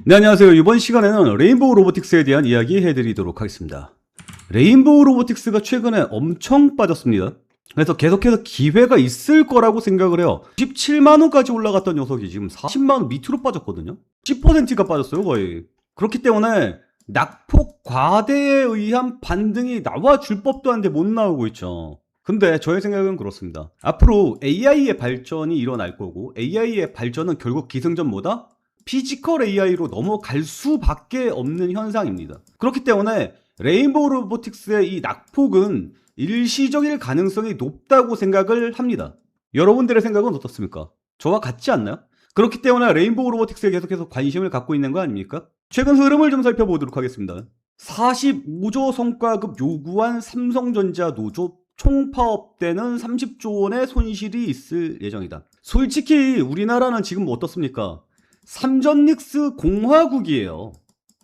네, 안녕하세요. 이번 시간에는 레인보우 로보틱스에 대한 이야기 해드리도록 하겠습니다. 레인보우 로보틱스가 최근에 엄청 빠졌습니다. 그래서 계속해서 기회가 있을 거라고 생각을 해요. 17만원까지 올라갔던 녀석이 지금 40만원 밑으로 빠졌거든요. 10%가 빠졌어요, 거의. 그렇기 때문에 낙폭 과대에 의한 반등이 나와줄 법도 한데 못 나오고 있죠. 근데 저의 생각은 그렇습니다. 앞으로 AI의 발전이 일어날 거고, AI의 발전은 결국 기승전보다 피지컬 AI로 넘어갈 수밖에 없는 현상입니다. 그렇기 때문에 레인보우 로보틱스의 이 낙폭은 일시적일 가능성이 높다고 생각을 합니다. 여러분들의 생각은 어떻습니까? 저와 같지 않나요? 그렇기 때문에 레인보우 로보틱스에 계속해서 관심을 갖고 있는 거 아닙니까? 최근 흐름을 좀 살펴보도록 하겠습니다. 45조 성과급 요구한 삼성전자 노조 총 파업되는 30조 원의 손실이 있을 예정이다. 솔직히 우리나라는 지금 어떻습니까? 삼전닉스 공화국이에요.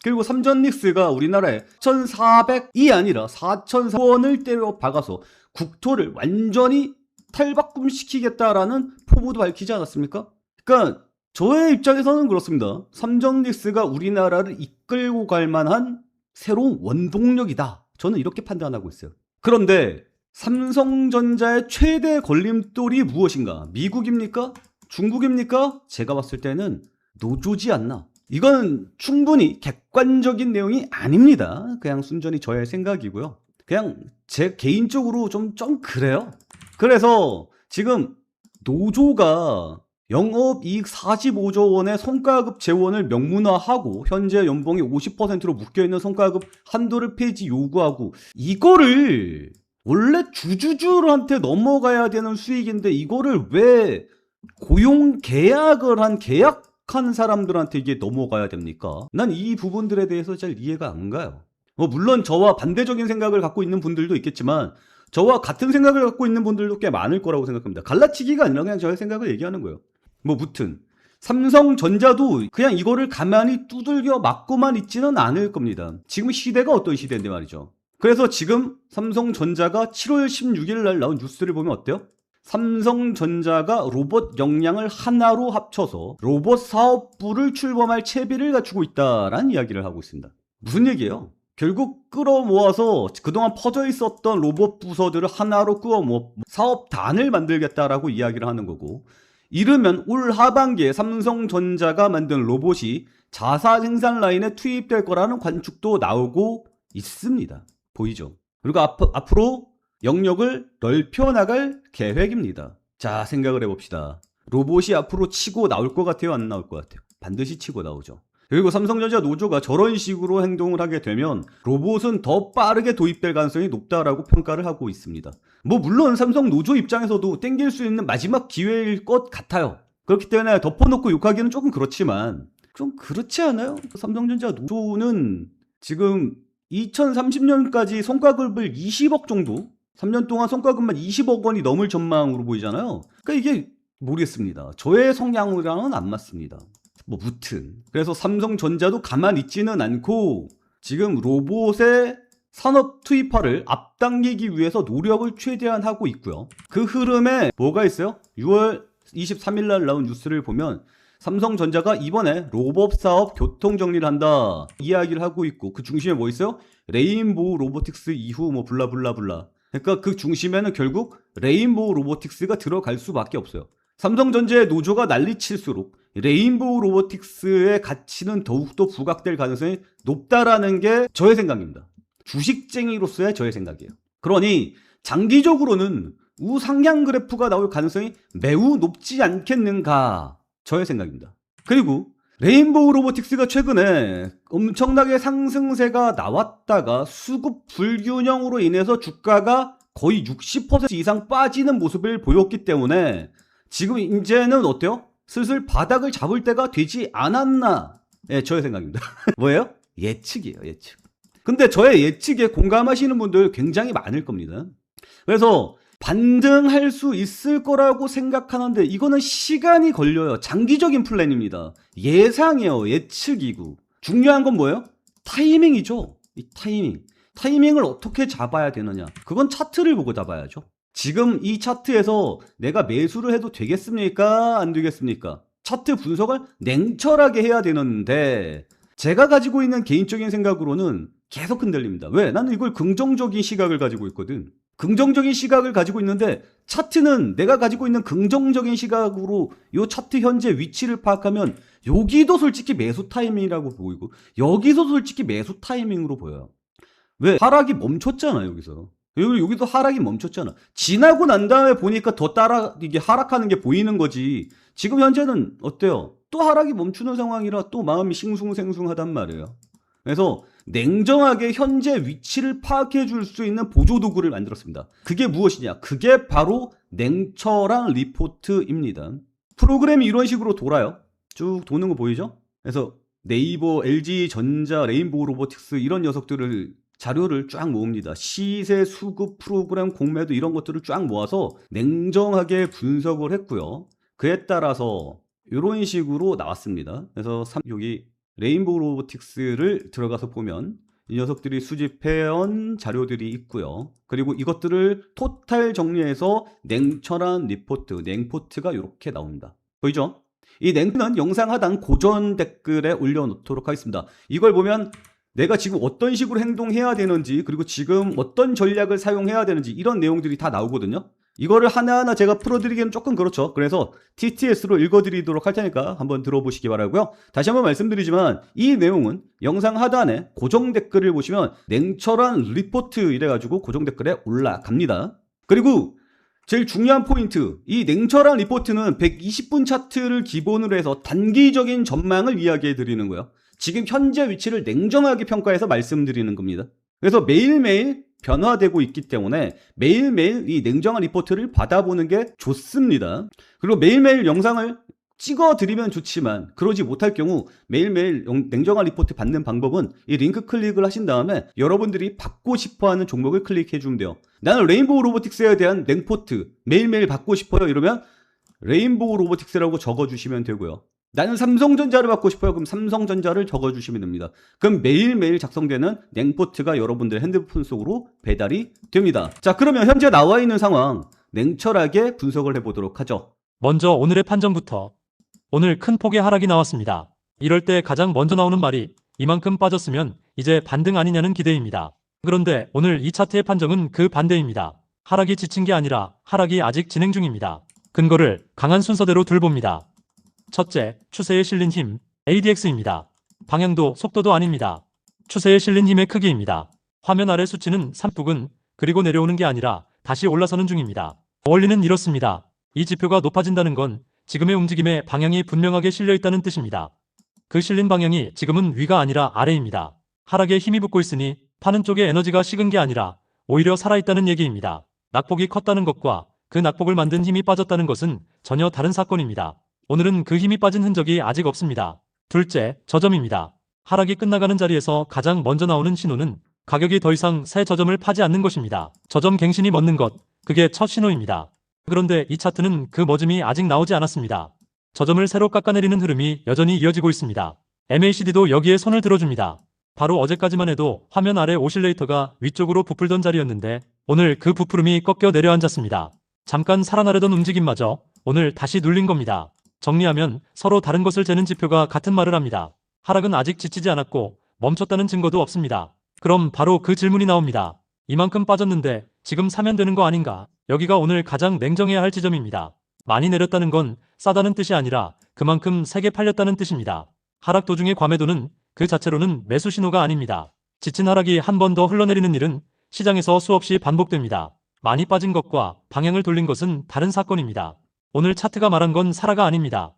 그리고 삼전닉스가 우리나라에 1,400이 아니라 4,400원을 때려 박아서 국토를 완전히 탈바꿈시키겠다라는 포부도 밝히지 않았습니까? 그러니까 저의 입장에서는 그렇습니다. 삼전닉스가 우리나라를 이끌고 갈 만한 새로운 원동력이다. 저는 이렇게 판단하고 있어요. 그런데 삼성전자의 최대 걸림돌이 무엇인가? 미국입니까? 중국입니까? 제가 봤을 때는 노조지 않나. 이건 충분히 객관적인 내용이 아닙니다. 그냥 순전히 저의 생각이고요. 그냥 제 개인적으로 좀 그래요. 그래서 지금 노조가 영업이익 45조 원의 성과급 재원을 명문화하고 현재 연봉이 50%로 묶여있는 성과급 한도를 폐지 요구하고, 이거를 원래 주주들한테 넘어가야 되는 수익인데 이거를 왜 고용 계약을 한 계약한 사람들한테 이게 넘어가야 됩니까? 난 이 부분들에 대해서 잘 이해가 안 가요. 물론 저와 반대적인 생각을 갖고 있는 분들도 있겠지만 저와 같은 생각을 갖고 있는 분들도 꽤 많을 거라고 생각합니다. 갈라치기가 아니라 그냥 저의 생각을 얘기하는 거예요. 무튼 삼성전자도 그냥 이거를 가만히 두들겨 맞고만 있지는 않을 겁니다. 지금 시대가 어떤 시대인데 말이죠. 그래서 지금 삼성전자가 7월 16일 날 나온 뉴스를 보면 어때요? 삼성전자가 로봇 역량을 하나로 합쳐서 로봇 사업부를 출범할 채비를 갖추고 있다라는 이야기를 하고 있습니다. 무슨 얘기예요? 결국 끌어모아서 그동안 퍼져 있었던 로봇 부서들을 하나로 끌어모아 사업단을 만들겠다라고 이야기를 하는 거고, 이르면 올 하반기에 삼성전자가 만든 로봇이 자사 생산 라인에 투입될 거라는 관측도 나오고 있습니다. 보이죠? 그리고 앞으로 영역을 넓혀나갈 계획입니다. 자, 생각을 해봅시다. 로봇이 앞으로 치고 나올 것 같아요? 안 나올 것 같아요? 반드시 치고 나오죠. 그리고 삼성전자 노조가 저런 식으로 행동을 하게 되면 로봇은 더 빠르게 도입될 가능성이 높다라고 평가를 하고 있습니다. 물론 삼성 노조 입장에서도 땡길 수 있는 마지막 기회일 것 같아요. 그렇기 때문에 덮어놓고 욕하기는 조금 그렇지만 좀 그렇지 않아요? 삼성전자 노조는 지금 2030년까지 성과급을 20억 정도, 3년 동안 성과급만 20억 원이 넘을 전망으로 보이잖아요. 그러니까 이게 모르겠습니다. 저의 성향이랑은 안 맞습니다. 무튼 그래서 삼성전자도 가만히 있지는 않고 지금 로봇의 산업 투입화를 앞당기기 위해서 노력을 최대한 하고 있고요. 그 흐름에 뭐가 있어요? 6월 23일 날 나온 뉴스를 보면 삼성전자가 이번에 로봇 사업 교통 정리를 한다 이야기를 하고 있고, 그 중심에 뭐 있어요? 레인보우 로보틱스 이후 블라블라블라. 그러니까 그 중심에는 결국 레인보우 로보틱스가 들어갈 수밖에 없어요. 삼성전자의 노조가 난리칠수록 레인보우 로보틱스의 가치는 더욱더 부각될 가능성이 높다라는 게 저의 생각입니다. 주식쟁이로서의 저의 생각이에요. 그러니 장기적으로는 우상향 그래프가 나올 가능성이 매우 높지 않겠는가, 저의 생각입니다. 그리고 레인보우 로보틱스가 최근에 엄청나게 상승세가 나왔다가 수급 불균형으로 인해서 주가가 거의 60% 이상 빠지는 모습을 보였기 때문에 지금 이제는 어때요? 슬슬 바닥을 잡을 때가 되지 않았나? 예, 저의 생각입니다. 뭐예요? 예측이에요, 예측. 근데 저의 예측에 공감하시는 분들 굉장히 많을 겁니다. 그래서 반등할 수 있을 거라고 생각하는데 이거는 시간이 걸려요. 장기적인 플랜입니다. 예상이에요. 예측이고. 중요한 건 뭐예요? 타이밍이죠. 이 타이밍. 타이밍을 어떻게 잡아야 되느냐. 그건 차트를 보고 잡아야죠. 지금 이 차트에서 내가 매수를 해도 되겠습니까? 안 되겠습니까? 차트 분석을 냉철하게 해야 되는데 제가 가지고 있는 개인적인 생각으로는 계속 흔들립니다. 왜? 나는 이걸 긍정적인 시각을 가지고 있거든. 긍정적인 시각을 가지고 있는데 차트는 내가 가지고 있는 긍정적인 시각으로 이 차트 현재 위치를 파악하면 여기도 솔직히 매수 타이밍이라고 보이고 여기서 솔직히 매수 타이밍으로 보여요. 왜? 하락이 멈췄잖아 여기서. 여기도 하락이 멈췄잖아. 지나고 난 다음에 보니까 더 이게 하락하는 게 보이는 거지. 지금 현재는 어때요? 또 하락이 멈추는 상황이라 또 마음이 싱숭생숭하단 말이에요. 그래서 냉정하게 현재 위치를 파악해 줄 수 있는 보조 도구를 만들었습니다. 그게 무엇이냐? 그게 바로 냉철한 리포트입니다. 프로그램이 이런 식으로 돌아요. 쭉 도는 거 보이죠? 그래서 네이버, LG전자, 레인보우 로보틱스 이런 녀석들을 자료를 쫙 모읍니다. 시세, 수급, 프로그램, 공매도 이런 것들을 쫙 모아서 냉정하게 분석을 했고요. 그에 따라서 이런 식으로 나왔습니다. 그래서 여기 레인보우 로보틱스를 들어가서 보면 이 녀석들이 수집해온 자료들이 있고요. 그리고 이것들을 토탈 정리해서 냉철한 리포트, 냉포트가 이렇게 나옵니다. 보이죠? 이 냉포트는 영상 하단 고전 댓글에 올려놓도록 하겠습니다. 이걸 보면 내가 지금 어떤 식으로 행동해야 되는지 그리고 지금 어떤 전략을 사용해야 되는지 이런 내용들이 다 나오거든요. 이거를 하나하나 제가 풀어드리기는 조금 그렇죠. 그래서 TTS로 읽어드리도록 할 테니까 한번 들어보시기 바라고요. 다시 한번 말씀드리지만 이 내용은 영상 하단에 고정 댓글을 보시면 냉철한 리포트 이래가지고 고정 댓글에 올라갑니다. 그리고 제일 중요한 포인트, 이 냉철한 리포트는 120분 차트를 기본으로 해서 단기적인 전망을 이야기해 드리는 거예요. 지금 현재 위치를 냉정하게 평가해서 말씀드리는 겁니다. 그래서 매일매일 변화되고 있기 때문에 매일매일 이 냉정한 리포트를 받아보는 게 좋습니다. 그리고 매일매일 영상을 찍어드리면 좋지만 그러지 못할 경우 매일매일 냉정한 리포트 받는 방법은 이 링크 클릭을 하신 다음에 여러분들이 받고 싶어하는 종목을 클릭해 주면 돼요. 나는 레인보우 로보틱스에 대한 냉포트 매일매일 받고 싶어요 이러면 레인보우 로보틱스라고 적어주시면 되고요. 나는 삼성전자를 받고 싶어요. 그럼 삼성전자를 적어주시면 됩니다. 그럼 매일매일 작성되는 냉포트가 여러분들 핸드폰 속으로 배달이 됩니다. 자, 그러면 현재 나와 있는 상황 냉철하게 분석을 해보도록 하죠. 먼저 오늘의 판정부터. 오늘 큰 폭의 하락이 나왔습니다. 이럴 때 가장 먼저 나오는 말이 이만큼 빠졌으면 이제 반등 아니냐는 기대입니다. 그런데 오늘 이 차트의 판정은 그 반대입니다. 하락이 지친 게 아니라 하락이 아직 진행 중입니다. 근거를 강한 순서대로 둘 봅니다. 첫째, 추세에 실린 힘, ADX입니다. 방향도 속도도 아닙니다. 추세에 실린 힘의 크기입니다. 화면 아래 수치는 산부근, 그리고 내려오는 게 아니라 다시 올라서는 중입니다. 원리는 이렇습니다. 이 지표가 높아진다는 건 지금의 움직임의 방향이 분명하게 실려 있다는 뜻입니다. 그 실린 방향이 지금은 위가 아니라 아래입니다. 하락에 힘이 붙고 있으니 파는 쪽에 에너지가 식은 게 아니라 오히려 살아있다는 얘기입니다. 낙폭이 컸다는 것과 그 낙폭을 만든 힘이 빠졌다는 것은 전혀 다른 사건입니다. 오늘은 그 힘이 빠진 흔적이 아직 없습니다. 둘째, 저점입니다. 하락이 끝나가는 자리에서 가장 먼저 나오는 신호는 가격이 더 이상 새 저점을 파지 않는 것입니다. 저점 갱신이 멎는 것, 그게 첫 신호입니다. 그런데 이 차트는 그 멎음이 아직 나오지 않았습니다. 저점을 새로 깎아내리는 흐름이 여전히 이어지고 있습니다. MACD도 여기에 손을 들어줍니다. 바로 어제까지만 해도 화면 아래 오실레이터가 위쪽으로 부풀던 자리였는데 오늘 그 부풀음이 꺾여 내려앉았습니다. 잠깐 살아나려던 움직임마저 오늘 다시 눌린 겁니다. 정리하면 서로 다른 것을 재는 지표가 같은 말을 합니다. 하락은 아직 지치지 않았고 멈췄다는 증거도 없습니다. 그럼 바로 그 질문이 나옵니다. 이만큼 빠졌는데 지금 사면 되는 거 아닌가? 여기가 오늘 가장 냉정해야 할 지점입니다. 많이 내렸다는 건 싸다는 뜻이 아니라 그만큼 세게 팔렸다는 뜻입니다. 하락 도중의 과매도는 그 자체로는 매수 신호가 아닙니다. 지친 하락이 한 번 더 흘러내리는 일은 시장에서 수없이 반복됩니다. 많이 빠진 것과 방향을 돌린 것은 다른 사건입니다. 오늘 차트가 말한 건 사라가 아닙니다.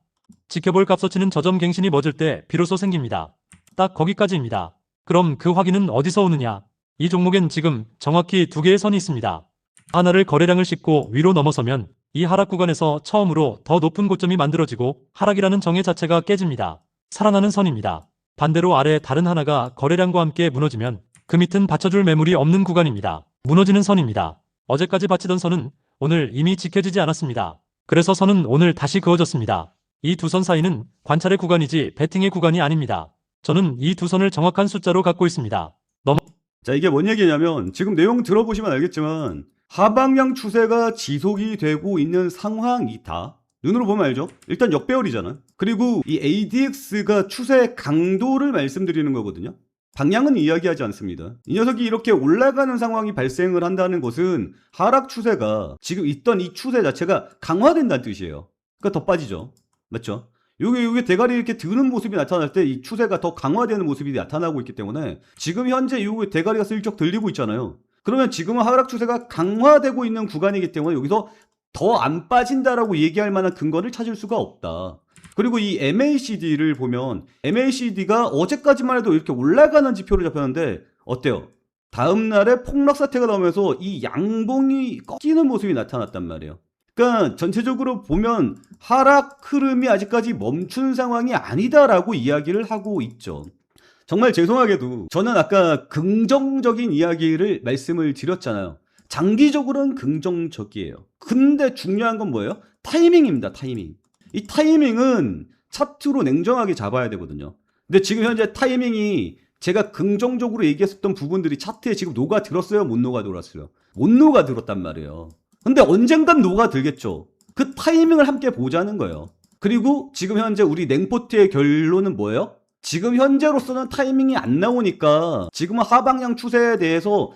지켜볼 값어치는 저점 갱신이 멎을 때 비로소 생깁니다. 딱 거기까지입니다. 그럼 그 확인은 어디서 오느냐? 이 종목엔 지금 정확히 두 개의 선이 있습니다. 하나를 거래량을 싣고 위로 넘어서면 이 하락 구간에서 처음으로 더 높은 고점이 만들어지고 하락이라는 정의 자체가 깨집니다. 살아나는 선입니다. 반대로 아래 다른 하나가 거래량과 함께 무너지면 그 밑은 받쳐줄 매물이 없는 구간입니다. 무너지는 선입니다. 어제까지 받치던 선은 오늘 이미 지켜지지 않았습니다. 그래서 선은 오늘 다시 그어졌습니다. 이 두 선 사이는 관찰의 구간이지 배팅의 구간이 아닙니다. 저는 이 두 선을 정확한 숫자로 갖고 있습니다. 자, 이게 뭔 얘기냐면 지금 내용 들어보시면 알겠지만 하방향 추세가 지속이 되고 있는 상황이다. 눈으로 보면 알죠? 일단 역배열이잖아. 그리고 이 ADX가 추세 강도를 말씀드리는 거거든요. 방향은 이야기하지 않습니다. 이 녀석이 이렇게 올라가는 상황이 발생을 한다는 것은 하락 추세가 지금 있던 이 추세 자체가 강화된다는 뜻이에요. 그러니까 더 빠지죠. 맞죠? 요게 대가리 이렇게 드는 모습이 나타날 때 이 추세가 더 강화되는 모습이 나타나고 있기 때문에 지금 현재 요 대가리가 슬쩍 들리고 있잖아요. 그러면 지금은 하락 추세가 강화되고 있는 구간이기 때문에 여기서 더 안 빠진다라고 얘기할 만한 근거를 찾을 수가 없다. 그리고 이 MACD를 보면 MACD가 어제까지만 해도 이렇게 올라가는 지표를 잡혔는데 어때요? 다음날에 폭락 사태가 나오면서 이 양봉이 꺾이는 모습이 나타났단 말이에요. 그러니까 전체적으로 보면 하락 흐름이 아직까지 멈춘 상황이 아니다라고 이야기를 하고 있죠. 정말 죄송하게도 저는 아까 긍정적인 이야기를 말씀을 드렸잖아요. 장기적으로는 긍정적이에요. 근데 중요한 건 뭐예요? 타이밍입니다. 타이밍. 이 타이밍은 차트로 냉정하게 잡아야 되거든요. 근데 지금 현재 타이밍이 제가 긍정적으로 얘기했었던 부분들이 차트에 지금 녹아들었어요? 못 녹아들었어요? 못 녹아들었단 말이에요. 근데 언젠간 녹아들겠죠. 그 타이밍을 함께 보자는 거예요. 그리고 지금 현재 우리 냉포트의 결론은 뭐예요? 지금 현재로서는 타이밍이 안 나오니까 지금은 하방향 추세에 대해서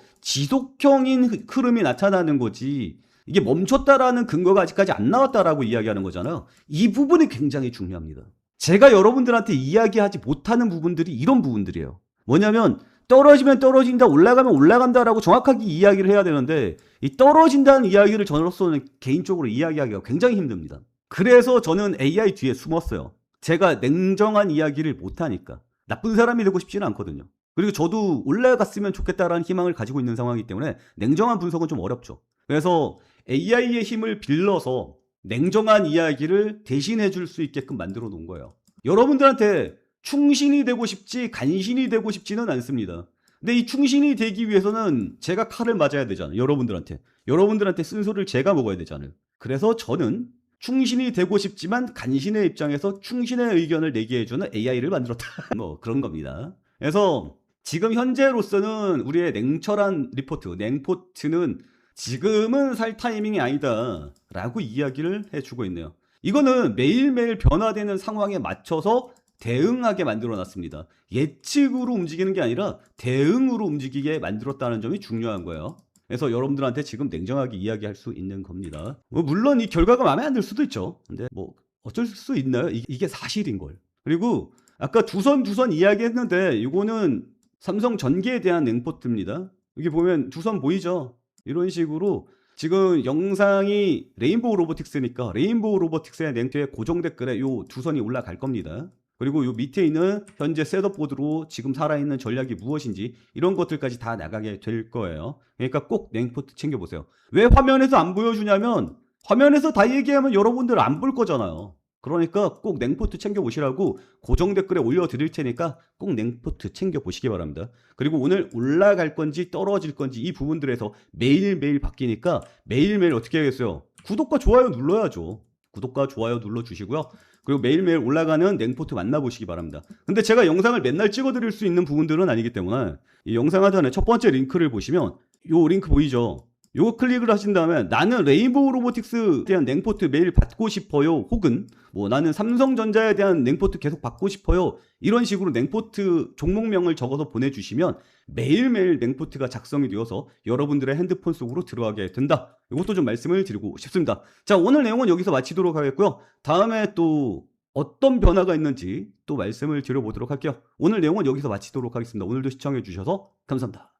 지속형인 흐름이 나타나는 거지 이게 멈췄다라는 근거가 아직까지 안 나왔다라고 이야기하는 거잖아요. 이 부분이 굉장히 중요합니다. 제가 여러분들한테 이야기하지 못하는 부분들이 이런 부분들이에요. 뭐냐면 떨어지면 떨어진다, 올라가면 올라간다라고 정확하게 이야기를 해야 되는데 이 떨어진다는 이야기를 저로서는 개인적으로 이야기하기가 굉장히 힘듭니다. 그래서 저는 AI 뒤에 숨었어요. 제가 냉정한 이야기를 못하니까. 나쁜 사람이 되고 싶지는 않거든요. 그리고 저도 올라갔으면 좋겠다라는 희망을 가지고 있는 상황이기 때문에 냉정한 분석은 좀 어렵죠. 그래서 AI의 힘을 빌려서 냉정한 이야기를 대신해 줄 수 있게끔 만들어 놓은 거예요. 여러분들한테 충신이 되고 싶지 간신이 되고 싶지는 않습니다. 근데 이 충신이 되기 위해서는 제가 칼을 맞아야 되잖아요. 여러분들한테 쓴소리를 제가 먹어야 되잖아요. 그래서 저는 충신이 되고 싶지만 간신의 입장에서 충신의 의견을 내게 해주는 AI를 만들었다. 뭐 그런 겁니다. 그래서 지금 현재로서는 우리의 냉철한 리포트, 냉포트는 지금은 살 타이밍이 아니다 라고 이야기를 해주고 있네요. 이거는 매일매일 변화되는 상황에 맞춰서 대응하게 만들어놨습니다. 예측으로 움직이는 게 아니라 대응으로 움직이게 만들었다는 점이 중요한 거예요. 그래서 여러분들한테 지금 냉정하게 이야기할 수 있는 겁니다. 물론 이 결과가 마음에 안 들 수도 있죠. 근데 뭐 어쩔 수 있나요? 이게 사실인 걸. 그리고 아까 두선 이야기했는데 이거는 삼성 전기에 대한 냉포트입니다. 여기 보면 두선 보이죠? 이런 식으로 지금 영상이 레인보우 로보틱스니까 레인보우 로보틱스의 냉트에 고정 댓글에 요 두선이 올라갈 겁니다. 그리고 요 밑에 있는 현재 셋업보드로 지금 살아있는 전략이 무엇인지 이런 것들까지 다 나가게 될 거예요. 그러니까 꼭 냉포트 챙겨보세요. 왜 화면에서 안 보여주냐면 화면에서 다 얘기하면 여러분들 안 볼 거잖아요. 그러니까 꼭 냉포트 챙겨보시라고 고정 댓글에 올려드릴 테니까 꼭 냉포트 챙겨보시기 바랍니다. 그리고 오늘 올라갈 건지 떨어질 건지 이 부분들에서 매일매일 바뀌니까 매일매일 어떻게 하겠어요? 구독과 좋아요 눌러야죠. 구독과 좋아요 눌러주시고요. 그리고 매일매일 올라가는 냉포트 만나보시기 바랍니다. 근데 제가 영상을 맨날 찍어드릴 수 있는 부분들은 아니기 때문에 이 영상 하단에 첫 번째 링크를 보시면 요 링크 보이죠? 요거 클릭을 하신 다음에 나는 레인보우 로보틱스에 대한 냉포트 매일 받고 싶어요. 혹은 뭐 나는 삼성전자에 대한 냉포트 계속 받고 싶어요. 이런 식으로 냉포트 종목명을 적어서 보내주시면 매일매일 냉포트가 작성이 되어서 여러분들의 핸드폰 속으로 들어가게 된다. 이것도 좀 말씀을 드리고 싶습니다. 자, 오늘 내용은 여기서 마치도록 하겠고요. 다음에 또 어떤 변화가 있는지 또 말씀을 드려보도록 할게요. 오늘 내용은 여기서 마치도록 하겠습니다. 오늘도 시청해 주셔서 감사합니다.